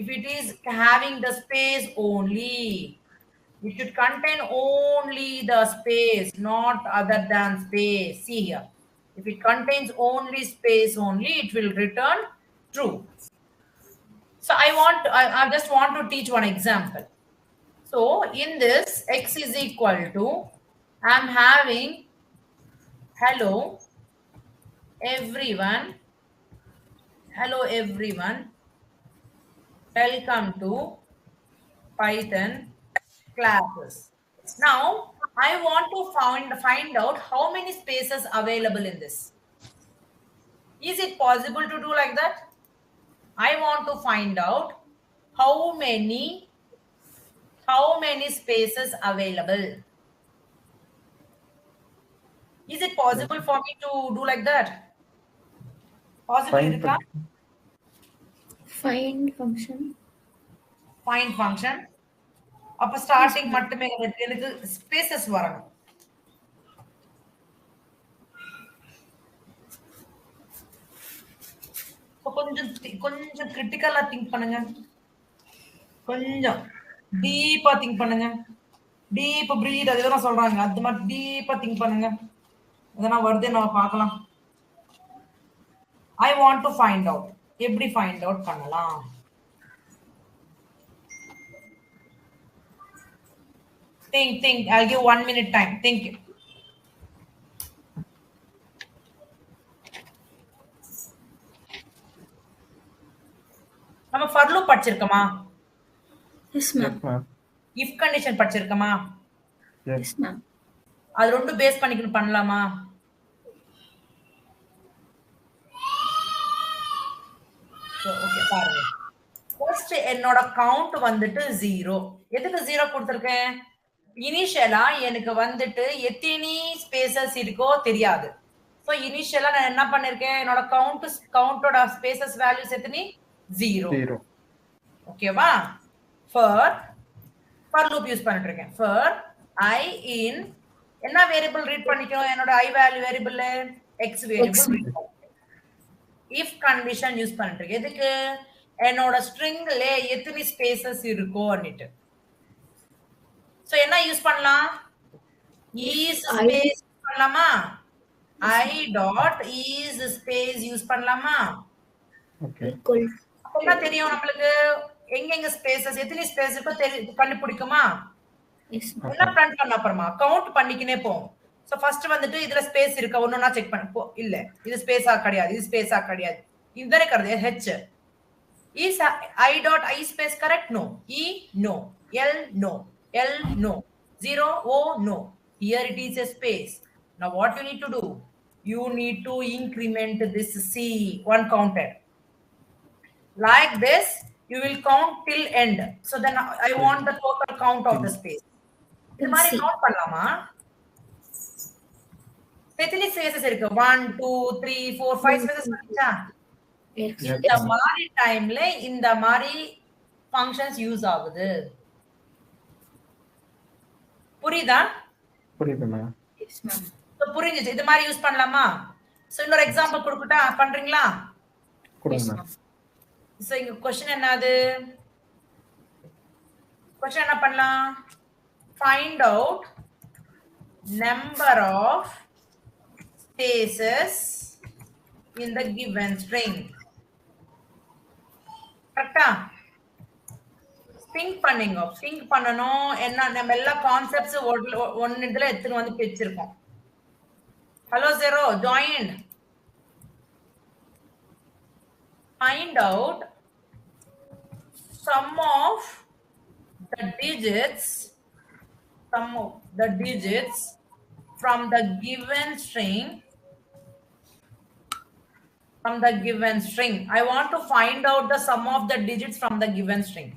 if it is having the space only. It should contain only the space, not other than space. See here. If it contains only space only, it will return true. So I just want to teach one example. So in this, x is equal to, I'm having hello everyone. Hello everyone. Welcome to Python classes. Now I want to find out how many spaces available in this. Is it possible to do like that? I want to find out how many spaces available. Is it possible for me to do like that? Possible, Irika? Find function. Find function. அப்ப starting மட்டுமே எனக்கு spaces வரணும். கொஞ்சம் கிரிட்டிக்கலா think பண்ணுங்க, கொஞ்சம் டீப்பா think பண்ணுங்க. Deep breath அது எதனா சொல்றாங்க, அது மாதிரி டீப்பா திங்க் பண்ணுங்க. எதனா வருது நம்ம பார்க்கலாம். ஐ வாண்ட் டு ஃபைண்ட் அவுட். எப்படி ஃபைண்ட் அவுட் பண்ணலாம்? Think. I'll give 1 minute time. Think. நம்ம for loop படிச்சிருக்கோமா? Yes, ma'am. Yes, ma'am. If condition படிச்சிருக்கோமா? Yes. Yes, ma'am. அது ரெண்டு பேஸ் பண்ணிக்கிட்டு பண்ணலாமா? ஓகே பாருங்க. ஃபர்ஸ்ட் என்னோட கவுண்ட் வந்துட்டு 0. எதுக்கு 0 கொடுத்திருக்கேன்? இனிஷியலா எனக்கு வந்துட்டு எத்தனை ஸ்பேசஸ் இருக்கோ தெரியாது. சோ இனிஷியலா நான் என்ன பண்ணிருக்கேன்? என்னோட கவுண்டோட ஸ்பேசஸ் வேல்யூஸ் எத்தனை? 0. ஓகேவா? for loop யூஸ் பண்ணிட்டு இருக்கேன். for I in என்ன வேரியபிள் ரீட் பண்ணிக்கணும்? என்னோட I value variable x variable read பண்ணிக்கணும். if condition யூஸ் பண்ணிட்டு இருக்கேன். எதுக்கு? என்னோட ஸ்ட்ரிங்ல எத்தனை ஸ்பேசஸ் இருக்கோ அன்னிட்டு. சோ என்ன யூஸ் பண்ணலாம்? is space பண்ணலாமா? I dot is space use பண்ணலாமா? Okay. Equal. என்ன தெரியும் நம்மளுக்கு? எங்க ஸ்பேசஸ் எத்தனை ஸ்பேஸ் இருக்கோ கண்டுபிடிக்குமா? Yes, ma'am. என்ன பிரிண்ட் பண்ண அப்புறமா கவுண்ட் பண்ணிக்கினே போவோம். சோ ஃபர்ஸ்ட் வந்துட்டு இதுல ஸ்பேஸ் இருக்கா ஒண்ணா செக் பண்ண இல்ல இது ஸ்பேஸா கிடையாது, இது ஸ்பேஸா கிடையாது, இதுதானே correct. h is I dot I space correct? No. E no. L no. L no. 0 O no. Here it is a space. Now what you need to do? You need to increment this C one counted. like this, you will count till end. So then I want the total count of the space. இது மாதிரி C. Count பண்ணலாமா? எத்தனை spaces இருக்கு? 1 2 3 4 5 spaces வந்துச்சா? Yes. இந்த மாதிரி டைம்ல இந்த மாதிரி ஃபங்க்ஷன்ஸ் யூஸ் ஆகுது. புரியுதா? புரியுது மேம். Yes, ma'am. So புரிஞ்சுச்சு. இது மாதிரி யூஸ் பண்ணலாமா? சோ இன்னொரு எக்ஸாம்பிள் கொடுக்கட்டா? பண்றீங்களா? கொடுங்க மேம். சோ இங்க क्वेश्चन என்னது? क्वेश्चन என்ன பண்ணலாம்? Find out number of spaces in the given string. கரெக்ட்டா? திங்க் பண்ணீங்க. திங்க் பண்ணனும். என்ன நம்ம எல்லா கான்செப்ட்ஸ் ஒன்னு இதுல எடுத்து வந்து பேசிருக்கோம். Hello Zero, joined. Find out sum of the digits from the given string. I want to find out the sum of the digits from the given string.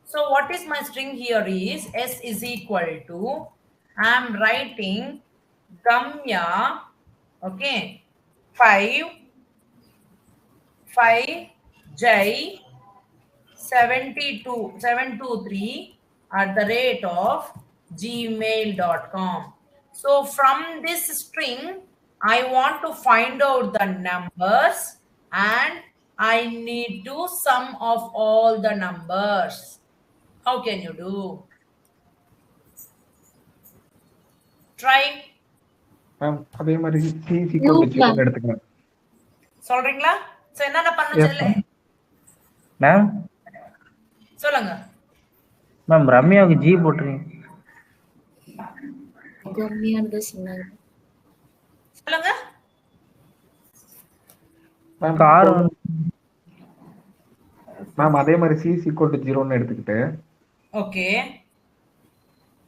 So what is my string here is s is equal to, I am writing Gamya, okay, 5J723 at the rate of gmail.com. So from this string, I want to find out the numbers and I need to sum of all the numbers. How can you do? Try. Ma'am அதே மாதிரி c equal to 0 எடுத்துக்கலாம். சொல்றீங்களா? So என்னென்ன பண்ணனும் சொல்லு. Ma'am சொல்லுங்க. Ma'am ரம்யாவுக்கு G போட்டுருங்க. கம்மியானது சொன்னாங்க. சொல்லுங்க. மேம் கார் மேம் அதே மாதிரி c equal to 0 எடுத்துக்கிட்டு ஓகே.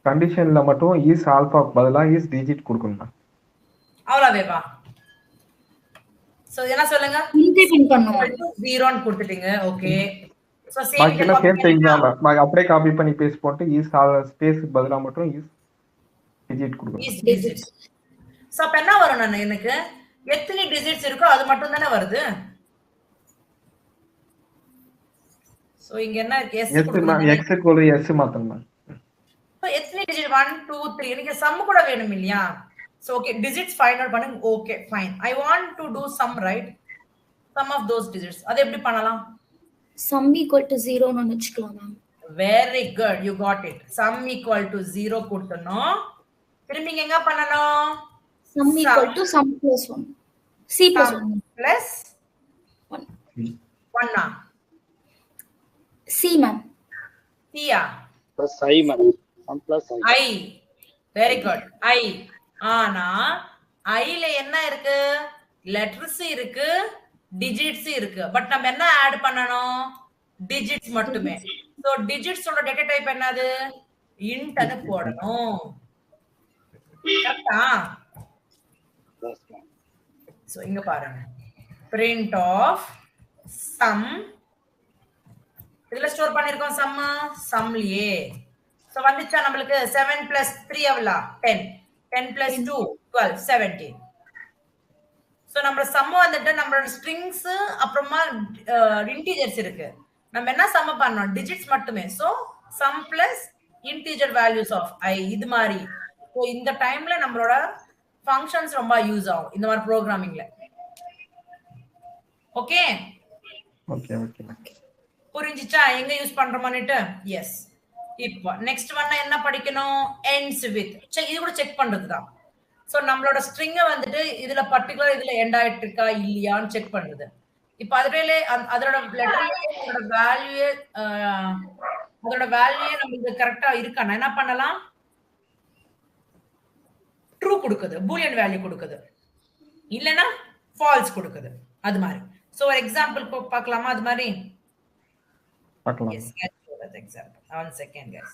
கண்டிஷன்ல மட்டும் is ஆல்பா பதிலா is digit கொடுக்கணும் மேம். அவ்வளவேவா? சோ என்ன சொல்லுங்க? இன்கிரிமெண்ட் பண்ணுவோம். 0 ன்னு கொடுத்துட்டீங்க. ஓகே. சோ பாக்கி எல்லாம் சேம் திங் தான். அப்படியே காப்பி பண்ணி பேஸ்ட் பண்ணிட்டு is ஸ்பேஸ் பதிலா மட்டும் is digit கொடுக்கணும். digits. சோ அப்ப என்ன வரும்? நான் எனக்கு எத்தனை டிஜிட்ஸ் இருக்கோ அது மட்டும் தானே வருது. சோ இங்க என்ன இருக்கு? s s ma'am x equal to s மாத்தணும் மேம். சோ எத்தனை டிஜிட்? 1 2 3. எனக்கு சம் கூட வேணும் இல்லையா? So okay, digits find out பண்ணுங்க. Okay fine. I want to do sum, right? Sum of those digits. அது எப்படி பண்ணலாம்? சம் ஈக்குவல் டு 0 ன்னு வெச்சுக்கலாம் மேம். Very good, you got it. Sum equal to 0 கொடுத்தனும். திரும்பி எங்க பண்ணனும்? Sum equal to sum plus 1. c plus 1 plus 1. 1 c ma'am. c-ஆ? plus I madam. 1 plus I. I. Very good. I. ஆனா I-ல என்ன இருக்கு? லெட்டர்ஸ் இருக்கு, டிஜிட்ஸ் இருக்கு. பட் நம்ம என்ன ஆட் பண்ணனும்? டிஜிட்ஸ் மட்டுமே. சோ டிஜிட்ஸோட டேட்டா டைப் என்னது? இன்ட் ன்னு போடணும். கரெக்ட்டா? Yes ma'am. சோ இங்க பாருங்க. print of sum. இதுல ஸ்டோர் பண்ணிருக்கோம் சம்லயே. சோ வந்துச்சா நமக்கு 7 plus 3 எவ்வளவு? 10. 10 plus 2 12 17. சோ நம்ம சம் வந்துட்டு நம்மளோட ஸ்ட்ரிங்ஸ் அப்புறமா இன்டிஜர்ஸ் இருக்கு. நம்ம என்ன சம் பண்ணோம்? டிஜிட்ஸ் மட்டுமே. So sum plus integer values of I இது மாதிரி. சோ இந்த டைம்ல நம்மளோட ஃபங்க்ஷன்ஸ் ரொம்ப யூஸ் ஆகும் இந்த மாதிரி ப்ரோகிராமிங்ல. Okay okay okay. புரிஞ்சிச்சா எங்க யூஸ் பண்றோம்னுட்டு? எஸ். இப்போ நெக்ஸ்ட் ஒன் என்ன படிக்கணும்? ends with. இது கூட செக் பண்றதுதான். சோ நம்மளோட ஸ்ட்ரிங்க வந்துட்டு இதுல பர்టిక్యులர் இதுல எண்ட் ஆயிட்டு இருக்கா இல்லையான்னு செக் பண்றது. இப்போ அதுல அதோட லெட்டர்ல அதோட வேல்யூ நமக்கு கரெக்ட்டா இருக்கா? என்ன பண்ணலாம்? ட்ரூ கொடுக்குது, பூலியன் வேல்யூ கொடுக்குது. இல்லனா ஃபால்ஸ் கொடுக்குது. அது மாதிரி. சோ ஒரு எக்ஸாம்பிள் பார்க்கலாமா? அது மாதிரி பார்க்கலாம். yes, let's show that example. 1 second guys.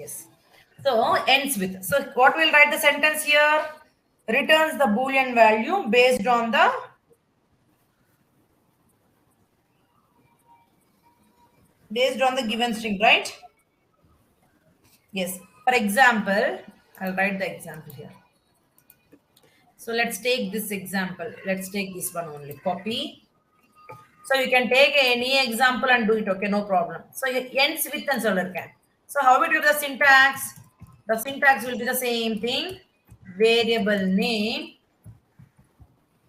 Yes. So ends with. So what we'll write the sentence here? Returns the Boolean value based on the given string, right? Yes. For example, I'll write the example here. So let's take this example. Let's take this one only. Copy. So you can take any example and do it. Okay, no problem. So it ends with and solver. So how we do the syntax? The syntax will be the same thing. Variable name.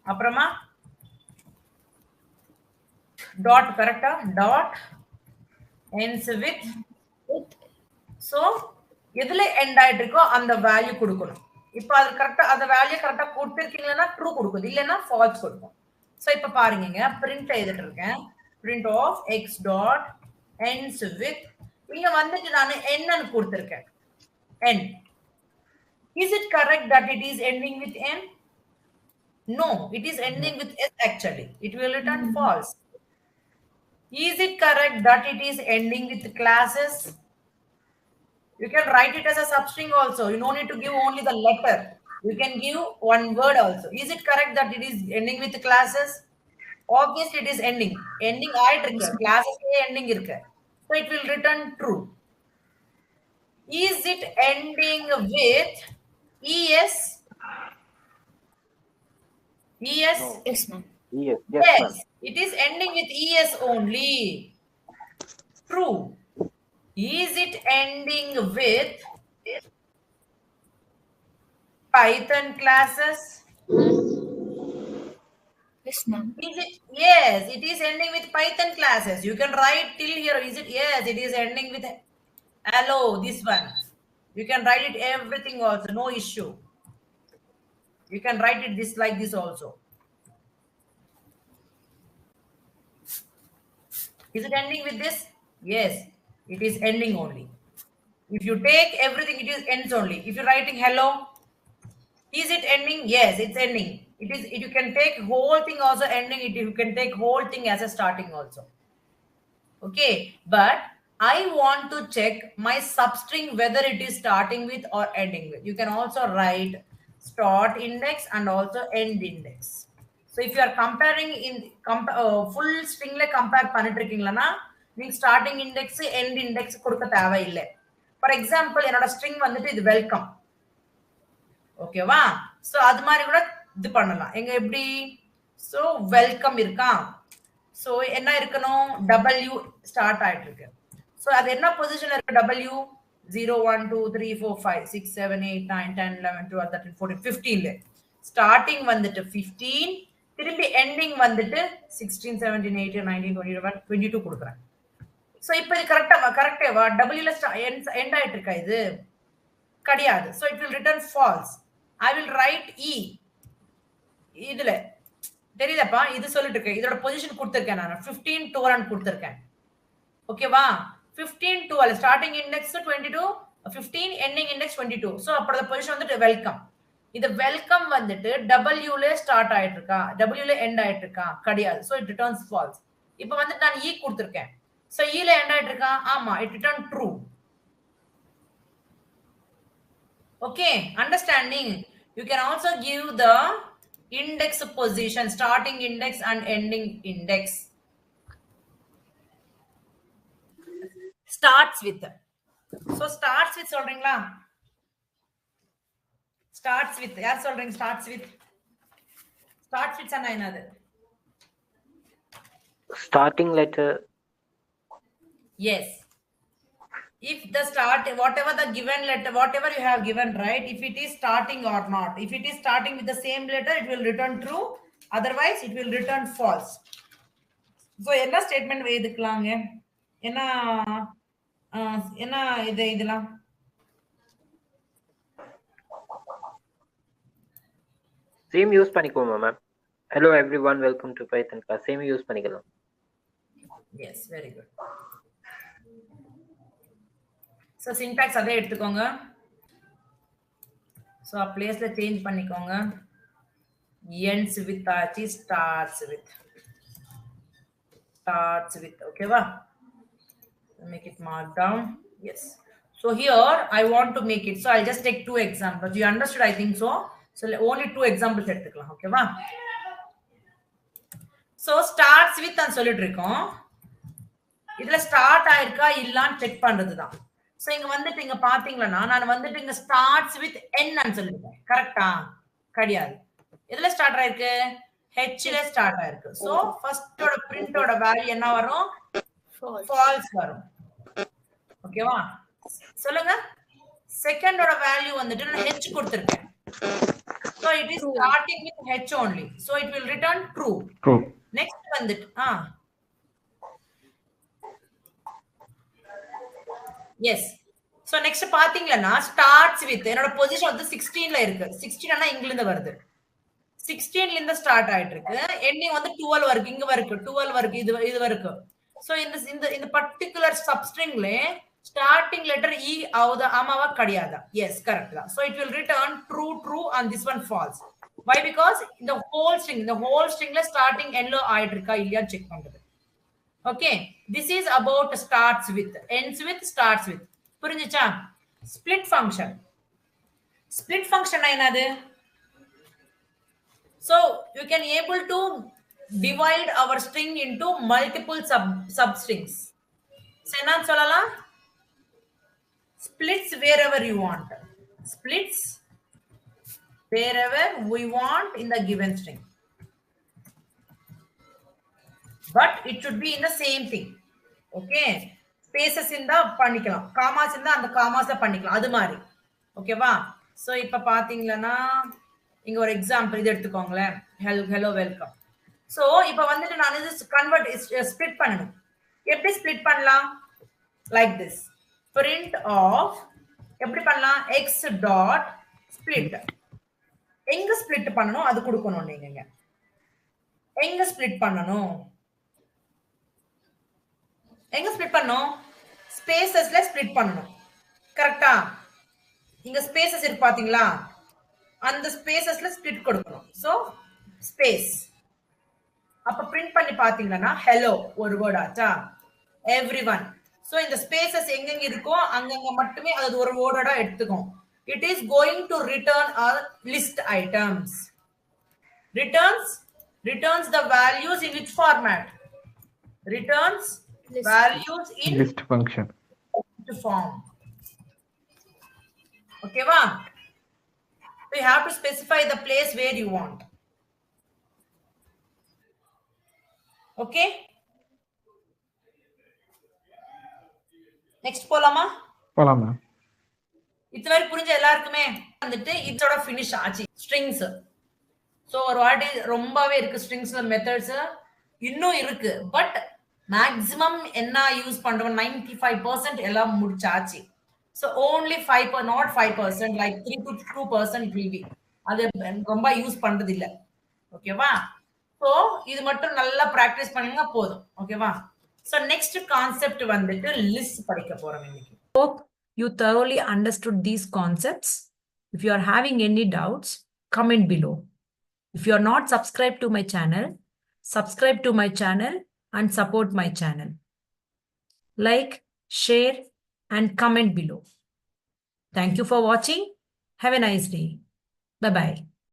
Aprama. Dot correct? Dot ends with. So எதுல end ஆயிட்டு இருக்கோ அந்த value கொடுக்கணும். இப்போ அது கரெக்ட்டா அந்த value கரெக்ட்டா கொடுத்திருக்கீங்கன்னா ட்ரூ கொடுக்குது இல்லனா ஃபால்ஸ் கொடுக்கும். சோ இப்போ பாருங்கங்க பிரிண்ட் எழுதிட்டு இருக்கேன். print of x dot ends with இங்க வந்துட்டு நான் n ன்னு கொடுத்திருக்கேன். n. Is it correct that it is ending with n? No, it is ending with s actually. It will return false. Is it correct that it is ending with classes? You can write it as a substring also. You don't need to give only the letter. You can give one word also. Is it correct that it is ending with classes? Obviously, it is ending. Ending ஆயிட்டு classes ending இருக்கு. So it will return true. Is it ending with es? Es? No. Yes, ma'am. Yes. Yes. It is ending with es only. True. Is it ending with Python classes? Yes, ma'am. Is it? Yes, it is ending with Python classes. You can write till here. Is it? Yes, it is ending with hello, this one. You can write it everything also, no issue. You can write it this like this also. Is it ending with this? Yes, it is ending only. If you take everything, it is ends only. If you're writing hello, is it ending? Yes, it's ending. It is. You can take whole thing also ending. You can take whole thing as a starting also. Okay, but I want to check my substring whether it is starting with or ending with. You can also write start index and also end index. So if you are comparing in full string la compare பண்ணிட்டு இருக்கீங்களா நீங்க starting index end index கொடுக்க தேவையில்லை. For example, என்னோட string வந்துட்டு இது welcome. ஓகேவா? So அது மாதிரி கூட இது பண்ணலாம். எங்க எப்படி? சோ வெல்கம் இருக்கா? சோ என்ன இருக்கணும்? W ஸ்டார்ட் ஆயிட்டு இருக்கு. சோ அது என்ன பொசிஷன்ல இருக்கு? W 0 1 2 3 4 5 6 7 8 9 10 11 12 13 14 15ல ஸ்டார்டிங் வந்துட்டு 15 திரும்பி எண்டிங் வந்துட்டு 16 17 18 19 21 22 கொடுக்குறேன். சோ இப்போ இது கரெக்டேவா? W ல எண்ட் ஆயிட்டு இருக்கா இது? கிடையாது. So it will return false. I will write e. இதுல தெரியுதாப்பா? இது சொல்லிட்டு இருக்கேன். இதோட பொசிஷன் கொடுத்திருக்கேன் நான் 15 12 கொடுத்திருக்கேன். ஓகேவா? 15 12 starting index 22 15 ending index 22. So அப்போட பொசிஷன் வந்துட்டு வெல்கம். இது வெல்கம் வந்துட்டு W ல ஸ்டார்ட் ஆயிட்டு இருக்கா? W ல எண்ட் ஆயிட்டு இருக்கா? கிடையாது. So it returns false. இப்போ வந்து நான் e கொடுத்திருக்கேன். சோ e ல எண்ட் ஆயிட்டு இருக்கா? ஆமா, it return true. Okay, understanding. You can also give the index position, starting index and ending index. Starts with. So starts with சொல்றீங்களா? Starts with. யார் சொல்றீங்க starts with? Starts with சொன்னா என்னது? Starting letter. Yes. If the start, whatever the given letter, whatever you have given, right? If it is starting or not. If it is starting with the same letter, it will return true. Otherwise, it will return false. So, என்ன statement எழுதிக்கலாங்க? என்ன இதெல்லாம்? Same use பண்ணிக்கோமா ma'am. Hello everyone, welcome to Python class. Same use பண்ணிக்கலாம். Yes, very good. So syntax அதே எடுத்துக்கோங்க. So placeல change பண்ணிக்கோங்க. Ends with ஆச்சு, starts with. Okay வா? Make it mark down. Yes. So here I want to make it. So I'll just take 2 examples. You understood, I think so. So only 2 examples எடுத்துக்கலாம். ஓகேவா? So starts with and சொல்லிட்டு இருக்கோம். இதுல start ஆயிருக்கா இல்லன்னு check பண்றதுதான். So இங்க வந்துட்டு இங்க பாத்தீங்களா நான் வந்துட்டு இங்க starts with n ன்னு சொல்லிருக்கேன். கரெக்ட்டா? கிடையாது. எதுல ஸ்டார்ட் ஆயிருக்கு? h ல ஸ்டார்ட் ஆயிருக்கு. சோ ஃபர்ஸ்டோட பிரிண்டோட வேல்யூ என்ன வரும்? false வரும். ஓகேவா? சொல்லுங்க. செகண்டோட வேல்யூ வந்துட்டு நான் h கொடுத்திருக்கேன். So it is starting with h only. So it will return true. True. Next வந்துட்டு yes. So next பாத்தீங்களா starts with என்னோட பொசிஷன் வந்து 16 ல இருக்கு. 16 னா இங்கில இருந்து வருது. 16 ல இருந்து ஸ்டார்ட் ஆயிட்டு இருக்கு. எண்டிங் வந்து 12 வரைக்கும் இங்க வரைக்கும் 12 வரைக்கும் இது வரைக்கும். So இந்த பர்టిక్యులர் சப்ஸ்ட்ரிங்ல starting letter e ஆவுதா ஆமாவா கிடையாதா? Yes, correct தான். So it will return true and this one false. Why? Because the whole stringல starting yellow ஆயிட்டு இருக்கா இல்லையா செக் பண்றது. Okay, this is about starts with, ends with, starts with. புரிஞ்சுச்சா? split function என்னது? So you can able to divide our string into multiple substrings. So என்னன்னு சொல்லலாம்? Splits wherever you want. Splits wherever we want in the given string. But it should be in the same thing. Okay? Spaces in the பண்ணிக்கலாம். Commas in the அந்த commas பண்ணிக்கலாம். அது மாதிரி. ஓகேவா? So இப்ப பாத்தீங்களா இங்க ஒரு எக்ஸாம்பிள் இது எடுத்துக்கோங்களேன். hello welcome. So இப்ப வந்துட்டு நான் இது கன்வர்ட் ஸ்ப்ளிட் பண்ணனும். எப்படி ஸ்ப்ளிட் பண்ணலாம்? Like this. Print of எப்படி பண்ணலாம்? x dot split. எங்க ஸ்ப்ளிட் பண்ணனும் அது கொடுக்கணும் நீங்க. எங்க ஸ்ப்ளிட் பண்ணனும்? எங்க ஸ்ப்ளிட் பண்ணனும்? ஸ்பேசஸ்ல ஸ்ப்ளிட் பண்ணனும். கரெக்ட்டா? இங்க ஸ்பேசஸ் இருக்கு பாத்தீங்களா? அந்த ஸ்பேசஸ்ல ஸ்ப்ளிட் கொடுக்கணும். So space. அப்ப பிரிண்ட் பண்ணி பாத்தீங்கன்னா hello ஒரு வேர்ட் ஆச்சா? everyone. சோ இந்த ஸ்பேசஸ் எங்கெங்க இருக்கோ அங்கங்க மட்டுமே அது ஒரு வேர்டா எடுத்துக்கும். It is going to return a list items. Returns the values in which format? Returns values in List function. form. Okay, va? So you have to specify the place where you want. Okay? Next போலாமா? போலாம் ma'am. இதுவரை புரிஞ்ச எல்லாருக்குமே வந்துட்டு இதோட finish ஆச்சு strings. So ஒரு வாட்டி ரொம்பவே இருக்கு stringsல methods இன்னும் இருக்கு. But maximum என்ன யூஸ் பண்றோம் 95% எல்லாம் முடிச்சாச்சு. So only 5 not 5% like 3 to 2% it will be. அது ரொம்ப யூஸ் பண்றது இல்ல. ஓகேவா? So இது மட்டும் நல்லா பிராக்டீஸ் பண்ணீங்க போதும். ஓகேவா? So next concept வந்துட்டு list படிக்க போறோம் இன்னைக்கு. Hope you thoroughly understood these concepts. If you are having any doubts, comment below. If you are not subscribed to my channel, subscribe to my channel and support my channel. Like, share and comment below. Thank you for watching. Have a nice day. Bye-bye.